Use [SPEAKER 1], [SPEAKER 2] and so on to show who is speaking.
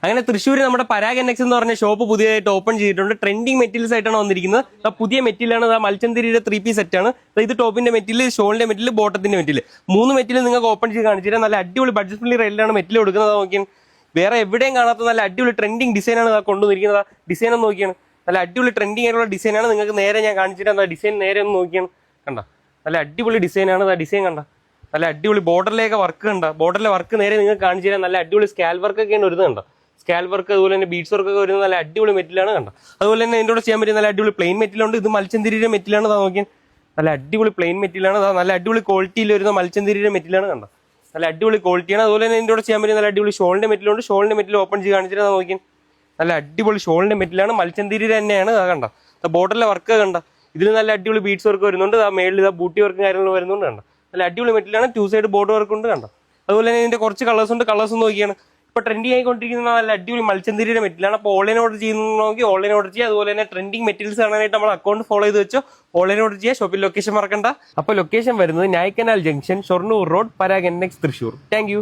[SPEAKER 1] അങ്ങനെ തൃശ്ശൂർ നമ്മുടെ പരാഗ് എൻഎക്സ് എന്ന് പറഞ്ഞ ഷോപ്പ് പുതിയതായിട്ട് ഓപ്പൺ ചെയ്തിട്ടുണ്ട്. ട്രെൻഡിങ് മെറ്റീരിയൽസ് ആയിട്ടാണ് വന്നിരിക്കുന്നത്. പുതിയ മെറ്റീരിയലാണ് മൽച്ചന്തിരിയുടെ 3 പീസ് സെറ്റാണ്. ഇത് ടോപ്പിന്റെ മെറ്റീരിയൽ, ഷോളിന്റെ മെറ്റീരിയൽ, ബോട്ടത്തിന്റെ മെറ്റീരിയൽ, 3 മെറ്റീരിയൽ നിങ്ങൾക്ക് ഓപ്പൺ ചെയ്ത് കാണിച്ചിട്ട് നല്ല അടിപൊളി ബഡ്ജറ്റ് ഫ്രണ്ട്ലി റേറ്റിലാണ് മെറ്റീരിയൽ കൊടുക്കുന്നത്. നോക്കിയാൽ വേറെ എവിടെയും കാണാത്ത നല്ല അടിപൊളി ട്രെൻഡിങ് ഡിസൈനാണ് കൊണ്ടുവന്നിരിക്കുന്നത്. ഡിസൈൻ ഒന്ന് നോക്കിയാണ്, നല്ല അടിപൊളി ട്രെൻഡിങ് ആയിട്ടുള്ള ഡിസൈനാണ്. നിങ്ങൾക്ക് നേരെ ഞാൻ കാണിച്ചിട്ട് ഡിസൈൻ നേരെ ഒന്ന് നോക്കിയാണ്, കണ്ട നല്ല അടിപൊളി ഡിസൈനാണ്. ഡിസൈൻ കണ്ട നല്ല അടിപൊളി ബോർഡറിലേക്ക് വർക്ക് കണ്ട, ബോർഡറിലെ വർക്ക് നേരെ നിങ്ങൾക്ക് കാണിച്ചു തരാൻ നല്ല അടിപൊളി സ്കാൽ വർക്ക് ഒക്കെയാണ് വരുന്നുണ്ട്. സ്കാൽ വർക്ക് അതുപോലെ തന്നെ ബീഡ്സ് വർക്ക് ഒക്കെ വരുന്നത് നല്ല അടിപൊളി മെറ്റീരിയലാണ് കണ്ട. അതുപോലെ തന്നെ ഇതിൻ്റെ കൂടെ ചെയ്യാൻ പറ്റിയ നല്ല അടിപൊളി പ്ലെയിൻ മെറ്റീരിയൽ ഉണ്ട്. ഇത് മൽച്ചന്തിരിയുടെ മെറ്റീരിയലാണ്. നോക്കിയാൽ നല്ല അടിപൊളി പ്ലെയിൻ മെറ്റീരിയലാണ്. നല്ല അടിപൊളി ക്വാളിറ്റിയിൽ വരുന്ന മൽച്ചന്തിരിയുടെ മെറ്റീരിയലാണ് കണ്ട, നല്ല അടിപൊളി ക്വാളിറ്റിയാണ്. അതുപോലെ തന്നെ ഇതിൻ്റെ കൂടെ ചെയ്യാൻ പറ്റിയ നല്ല അടിപൊളി ഷോളിന്റെ മെറ്റീരിയൽ ഉണ്ട്. ഷോളിന്റെ മെറ്റീരിയൽ ഓപ്പൺ ചെയ്ത് കാണിച്ചിട്ട് നോക്കിയാൽ നല്ല അടിപൊളി ഷോളിന്റെ മെറ്റീരിയലാണ്. മൽച്ചന്തിരിയുടെ തന്നെയാണ്. കണ്ട ബോർഡറിലെ വർക്ക് കണ്ട, ഇതിൽ നല്ല അടിപൊളി ബീഡ്സ് വർക്ക് വരുന്നുണ്ട്. മേളിൽ ബൂട്ടി വർക്കും കാര്യങ്ങളും വരുന്നുണ്ട്. കണ്ട നല്ല അടിപൊളി മെറ്റീരിയലാണ്. 2 സൈഡ് ബോർഡർ വർക്ക് ഉണ്ട് കണ്ട. അതുപോലെ തന്നെ ഇതിന്റെ കുറച്ച് കളേഴ്സ് ഉണ്ട്. കളേഴ്സ് നോക്കിയാണ് ഇപ്പൊ ട്രെൻഡിങ് ആയിക്കൊണ്ടിരിക്കുന്ന നല്ല അടിപൊളി മൽച്ചന്തിരിയുടെ മെറ്റീരിയലാണ്. അപ്പോൾ ഓൺലൈൻ ഓർഡർ ചെയ്യുന്നതെങ്കിൽ ഓൺലൈൻ ഓർഡർ ചെയ്യുക. അതുപോലെ തന്നെ ട്രെൻഡിങ് മെറ്റീരിയൽസ് കാണാനായിട്ട് നമ്മൾ അക്കൗണ്ട് ഫോളോ ചെയ്ത് വെച്ചോ, ഓൺലൈൻ ഓർഡർ ചെയ്യുക. ഷോപ്പിൽ ലൊക്കേഷൻ മറക്കണ്ട. അപ്പോൾ ലൊക്കേഷൻ വരുന്നത് Naikkanal junction, Shoranur road, Parag NX, Thrissur. Thank U.